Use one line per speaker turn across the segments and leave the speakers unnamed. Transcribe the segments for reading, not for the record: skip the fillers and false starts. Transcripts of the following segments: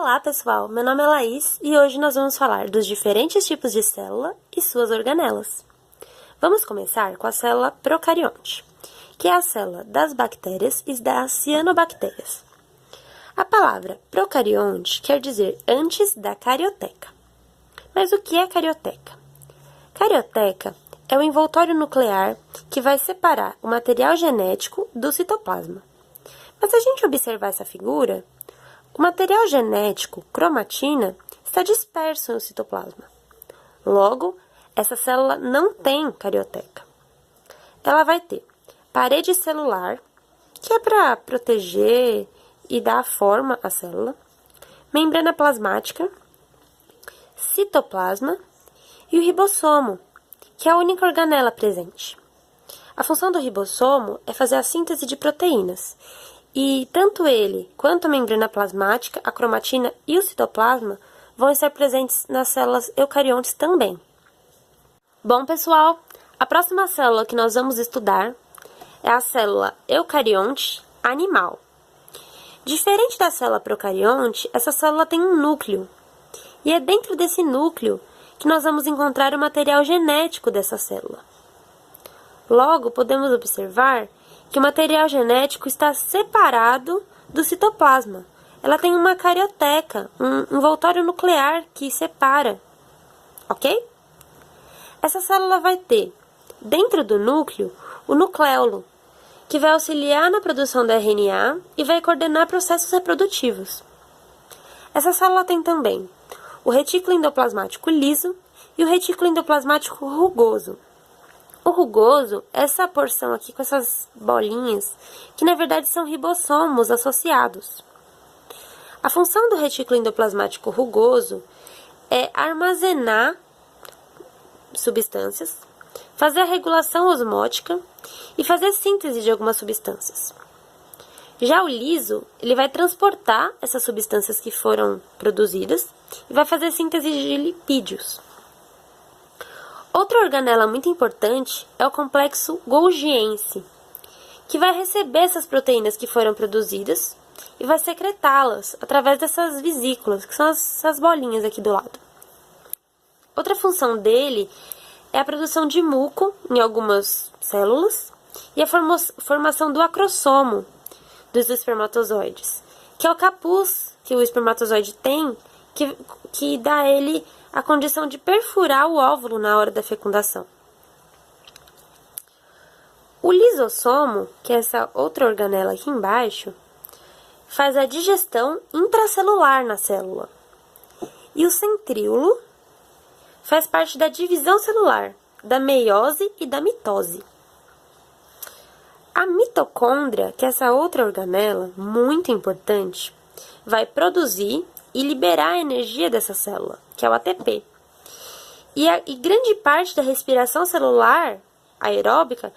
Olá, pessoal! Meu nome é Laís e hoje nós vamos falar dos diferentes tipos de célula e suas organelas. Vamos começar com a célula procarionte, que é a célula das bactérias e das cianobactérias. A palavra procarionte quer dizer antes da carioteca. Mas o que é carioteca? Carioteca é o envoltório nuclear que vai separar o material genético do citoplasma. Mas se a gente observar essa figura, o material genético, cromatina, está disperso no citoplasma. Logo, essa célula não tem carioteca. Ela vai ter parede celular, que é para proteger e dar forma à célula, membrana plasmática, citoplasma e o ribossomo, que é a única organela presente. A função do ribossomo é fazer a síntese de proteínas, e tanto ele quanto a membrana plasmática, a cromatina e o citoplasma vão estar presentes nas células eucariontes também. Bom, pessoal, a próxima célula que nós vamos estudar é a célula eucarionte animal. Diferente da célula procarionte, essa célula tem um núcleo, e é dentro desse núcleo que nós vamos encontrar o material genético dessa célula. Logo, podemos observar que o material genético está separado do citoplasma. Ela tem uma carioteca, um envoltório nuclear que separa, ok? Essa célula vai ter, dentro do núcleo, o nucleolo, que vai auxiliar na produção do RNA e vai coordenar processos reprodutivos. Essa célula tem também o retículo endoplasmático liso e o retículo endoplasmático rugoso. O rugoso é essa porção aqui com essas bolinhas, que na verdade são ribossomos associados. A função do retículo endoplasmático rugoso é armazenar substâncias, fazer a regulação osmótica e fazer síntese de algumas substâncias. Já o liso, ele vai transportar essas substâncias que foram produzidas e vai fazer síntese de lipídios. Outra organela muito importante é o complexo golgiense, que vai receber essas proteínas que foram produzidas e vai secretá-las através dessas vesículas, que são essas bolinhas aqui do lado. Outra função dele é a produção de muco em algumas células e a formação do acrossomo dos espermatozoides, que é o capuz que o espermatozoide tem, que dá a ele a condição de perfurar o óvulo na hora da fecundação. O lisossomo, que é essa outra organela aqui embaixo, faz a digestão intracelular na célula. E o centríolo faz parte da divisão celular, da meiose e da mitose. A mitocôndria, que é essa outra organela muito importante, vai produzir e liberar a energia dessa célula, que é o ATP. E grande parte da respiração celular aeróbica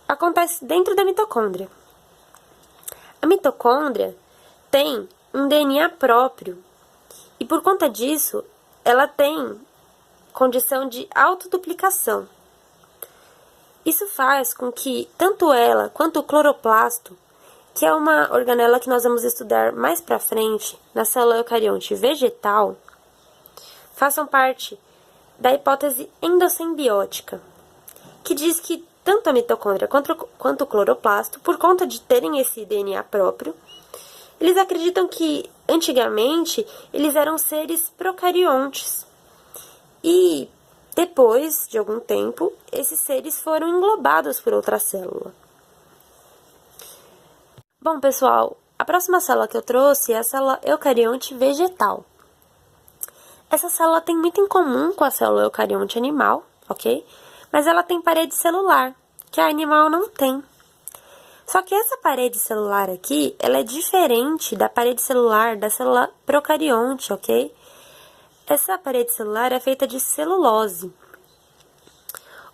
acontece dentro da mitocôndria. A mitocôndria tem um DNA próprio e, por conta disso, ela tem condição de autoduplicação. Isso faz com que tanto ela quanto o cloroplasto, que é uma organela que nós vamos estudar mais para frente, na célula eucarionte vegetal, façam parte da hipótese endossimbiótica, que diz que tanto a mitocôndria quanto o cloroplasto, por conta de terem esse DNA próprio, eles acreditam que, antigamente, eles eram seres procariontes. E, depois de algum tempo, esses seres foram englobados por outra célula. Bom, pessoal, a próxima célula que eu trouxe é a célula eucarionte vegetal. Essa célula tem muito em comum com a célula eucarionte animal, ok? Mas ela tem parede celular, que a animal não tem. Só que essa parede celular aqui, ela é diferente da parede celular da célula procarionte, ok? Essa parede celular é feita de celulose.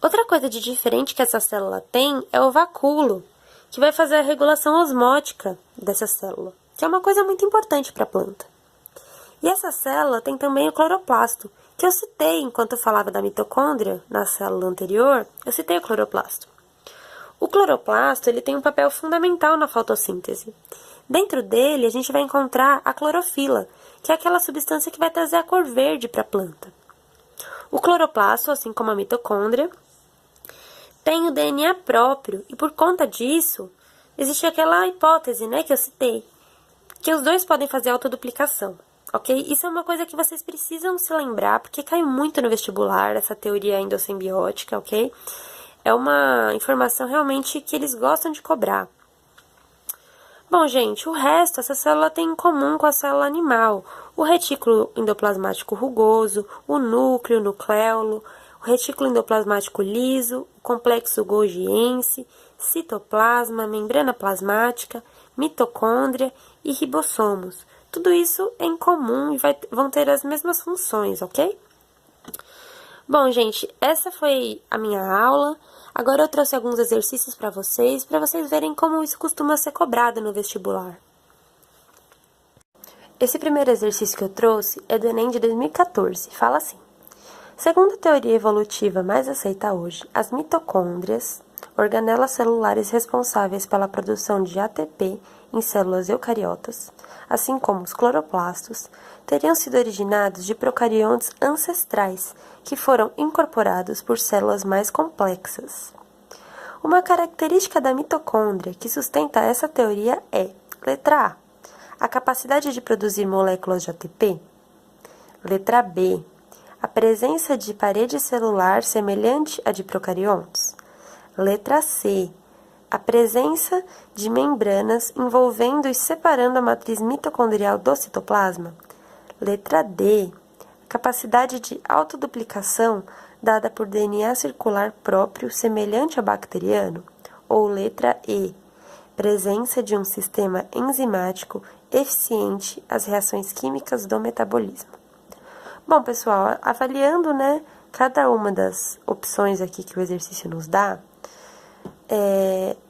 Outra coisa de diferente que essa célula tem é o vacúolo, que vai fazer a regulação osmótica dessa célula, que é uma coisa muito importante para a planta. E essa célula tem também o cloroplasto, que eu citei enquanto eu falava da mitocôndria, na célula anterior, eu citei o cloroplasto. O cloroplasto ele tem um papel fundamental na fotossíntese. Dentro dele, a gente vai encontrar a clorofila, que é aquela substância que vai trazer a cor verde para a planta. O cloroplasto, assim como a mitocôndria, tem o DNA próprio, e por conta disso, existe aquela hipótese, né, que eu citei, que os dois podem fazer autoduplicação, ok? Isso é uma coisa que vocês precisam se lembrar, porque cai muito no vestibular, essa teoria endossimbiótica, ok? É uma informação realmente que eles gostam de cobrar. Bom, gente, o resto, essa célula tem em comum com a célula animal. O retículo endoplasmático rugoso, o núcleo, nucleolo, o retículo endoplasmático liso, o complexo golgiense, citoplasma, membrana plasmática, mitocôndria e ribossomos. Tudo isso é em comum e vão ter as mesmas funções, ok? Bom, gente, essa foi a minha aula. Agora eu trouxe alguns exercícios para vocês verem como isso costuma ser cobrado no vestibular. Esse primeiro exercício que eu trouxe é do Enem de 2014. Fala assim: segundo a teoria evolutiva mais aceita hoje, as mitocôndrias, organelas celulares responsáveis pela produção de ATP em células eucariotas, assim como os cloroplastos, teriam sido originados de procariontes ancestrais que foram incorporados por células mais complexas. Uma característica da mitocôndria que sustenta essa teoria é, letra A capacidade de produzir moléculas de ATP. Letra B, a presença de parede celular semelhante à de procariontes. Letra C, a presença de membranas envolvendo e separando a matriz mitocondrial do citoplasma. Letra D, a capacidade de autoduplicação dada por DNA circular próprio semelhante ao bacteriano. Ou letra E, presença de um sistema enzimático eficiente às reações químicas do metabolismo. Bom, pessoal, avaliando, cada uma das opções aqui que o exercício nos dá,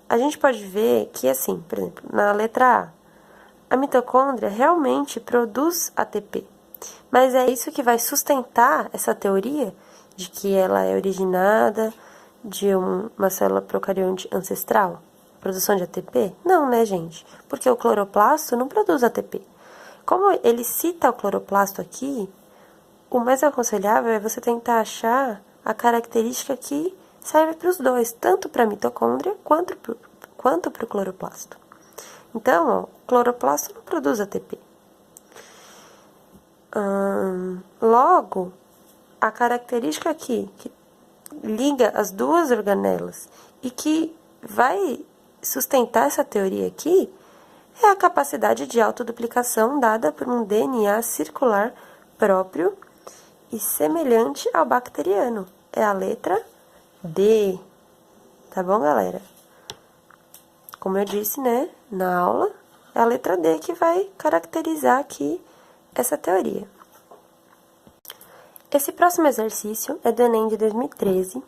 a gente pode ver que, assim, por exemplo, na letra A mitocôndria realmente produz ATP, mas é isso que vai sustentar essa teoria de que ela é originada de uma célula procarionte ancestral? Produção de ATP? Não, né, gente? Porque o cloroplasto não produz ATP. Como ele cita o cloroplasto aqui, o mais aconselhável é você tentar achar a característica que serve para os dois, tanto para a mitocôndria quanto para o cloroplasto. Então, o cloroplasto não produz ATP. Logo, a característica aqui que liga as duas organelas e que vai sustentar essa teoria aqui é a capacidade de autoduplicação dada por um DNA circular próprio e semelhante ao bacteriano. É a letra D. Tá bom, galera? Como eu disse, na aula, é a letra D que vai caracterizar aqui essa teoria. Esse próximo exercício é do Enem de 2013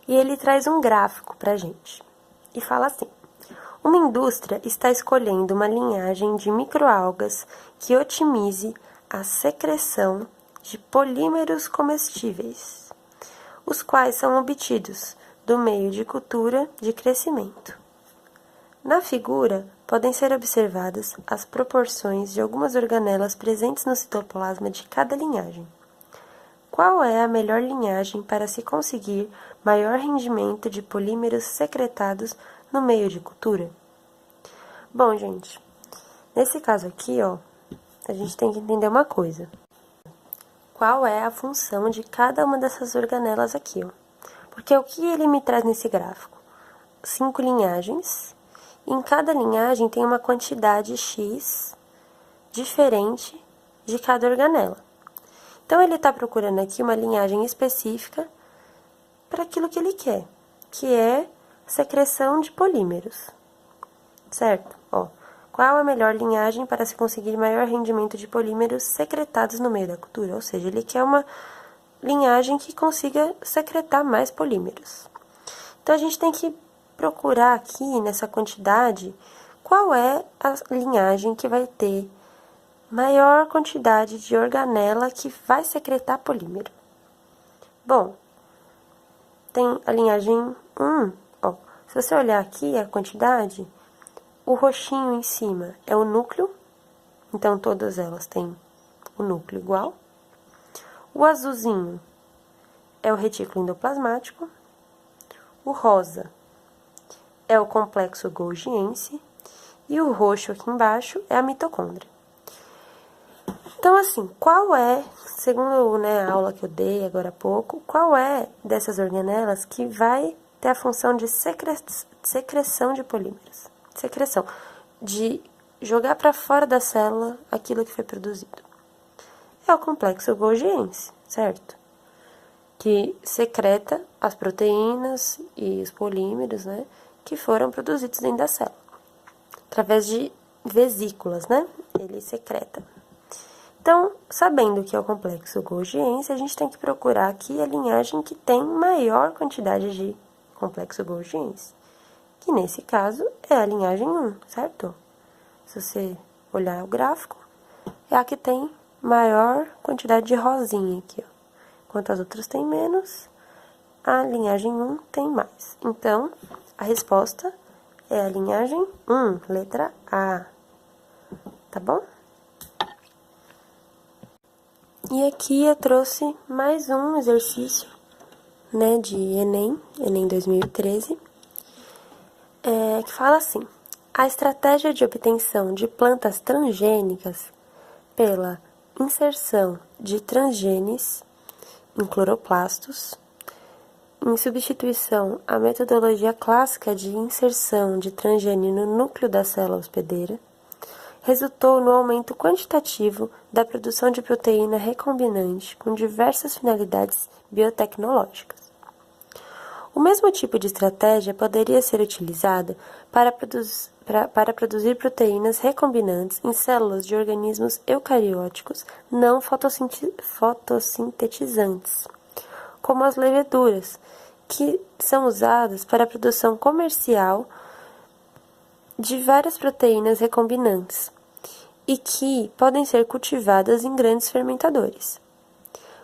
e ele traz um gráfico pra gente. E fala assim: uma indústria está escolhendo uma linhagem de microalgas que otimize a secreção de polímeros comestíveis, os quais são obtidos do meio de cultura de crescimento. Na figura, podem ser observadas as proporções de algumas organelas presentes no citoplasma de cada linhagem. Qual é a melhor linhagem para se conseguir maior rendimento de polímeros secretados no meio de cultura? Bom, gente, nesse caso aqui, a gente tem que entender uma coisa. Qual é a função de cada uma dessas organelas aqui, Porque o que ele me traz nesse gráfico? 5 linhagens, e em cada linhagem tem uma quantidade X diferente de cada organela. Então, ele está procurando aqui uma linhagem específica para aquilo que ele quer, que é secreção de polímeros, certo? Qual a melhor linhagem para se conseguir maior rendimento de polímeros secretados no meio da cultura? Ou seja, ele quer uma linhagem que consiga secretar mais polímeros. Então, a gente tem que procurar aqui, nessa quantidade, qual é a linhagem que vai ter maior quantidade de organela que vai secretar polímero. Bom, tem a linhagem 1, se você olhar aqui a quantidade, o roxinho em cima é o núcleo, então todas elas têm o núcleo igual. O azulzinho é o retículo endoplasmático. O rosa é o complexo golgiense. E o roxo aqui embaixo é a mitocôndria. Então, assim, qual é, segundo, né, a aula que eu dei agora há pouco, qual é dessas organelas que vai ter a função de secreção de polímeros? Secreção, de jogar para fora da célula aquilo que foi produzido. É o complexo golgiense, certo? Que secreta as proteínas e os polímeros, né, que foram produzidos dentro da célula. Através de vesículas, né? Ele secreta. Então, sabendo que é o complexo golgiense, a gente tem que procurar aqui a linhagem que tem maior quantidade de complexo golgiense, que nesse caso é a linhagem 1, certo? Se você olhar o gráfico, é a que tem maior quantidade de rosinha aqui, ó. Enquanto as outras têm menos, a linhagem 1 tem mais. Então, a resposta é a linhagem 1, letra A. Tá bom? E aqui eu trouxe mais um exercício, né, de Enem 2013, que fala assim: a estratégia de obtenção de plantas transgênicas pela inserção de transgenes em cloroplastos, em substituição à metodologia clássica de inserção de transgene no núcleo da célula hospedeira, resultou no aumento quantitativo da produção de proteína recombinante com diversas finalidades biotecnológicas. O mesmo tipo de estratégia poderia ser utilizada para produzir proteínas recombinantes em células de organismos eucarióticos não fotossintetizantes, como as leveduras, que são usadas para a produção comercial de várias proteínas recombinantes e que podem ser cultivadas em grandes fermentadores.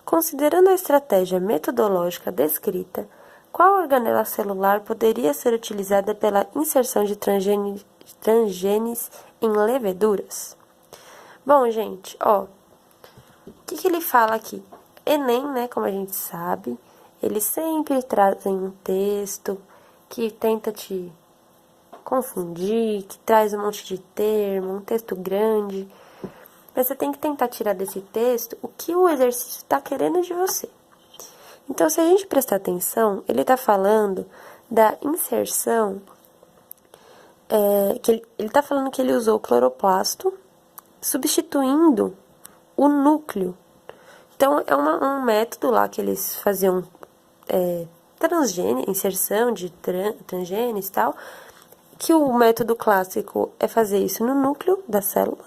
Considerando a estratégia metodológica descrita, qual organela celular poderia ser utilizada pela inserção de transgenes em leveduras? Bom, gente, ó, o que ele fala aqui? Enem, né, como a gente sabe, eles sempre trazem um texto que tenta te confundir, que traz um monte de termo, um texto grande. Mas você tem que tentar tirar desse texto o que o exercício está querendo de você. Então, se a gente prestar atenção, ele está falando da inserção, ele está falando que ele usou o cloroplasto, substituindo o núcleo. Então, é um método lá que eles faziam inserção de transgenes e tal, que o método clássico é fazer isso no núcleo da célula,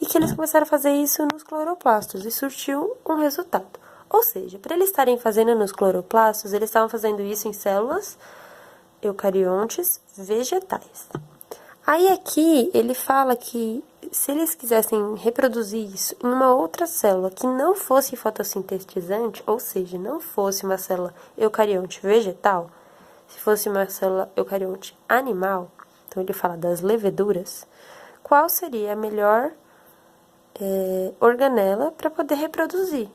e que eles começaram a fazer isso nos cloroplastos, e surtiu um resultado. Ou seja, para eles estarem fazendo nos cloroplastos, eles estavam fazendo isso em células eucariontes vegetais. Aí aqui ele fala que se eles quisessem reproduzir isso em uma outra célula que não fosse fotossintetizante, ou seja, não fosse uma célula eucarionte vegetal, se fosse uma célula eucarionte animal, então ele fala das leveduras, qual seria a melhor organela para poder reproduzir?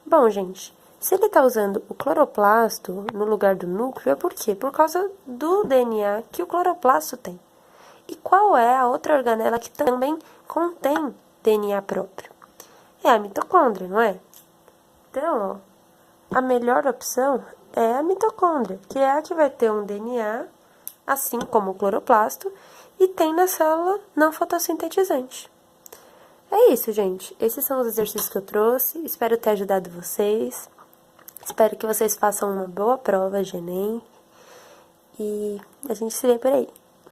Bom, gente, se ele está usando o cloroplasto no lugar do núcleo, é por quê? Por causa do DNA que o cloroplasto tem. E qual é a outra organela que também contém DNA próprio? É a mitocôndria, não é? Então, ó, a melhor opção é a mitocôndria, que é a que vai ter um DNA, assim como o cloroplasto, e tem na célula não fotossintetizante. É isso, gente. Esses são os exercícios que eu trouxe. Espero ter ajudado vocês. Espero que vocês façam uma boa prova de Enem. E a gente se vê por aí.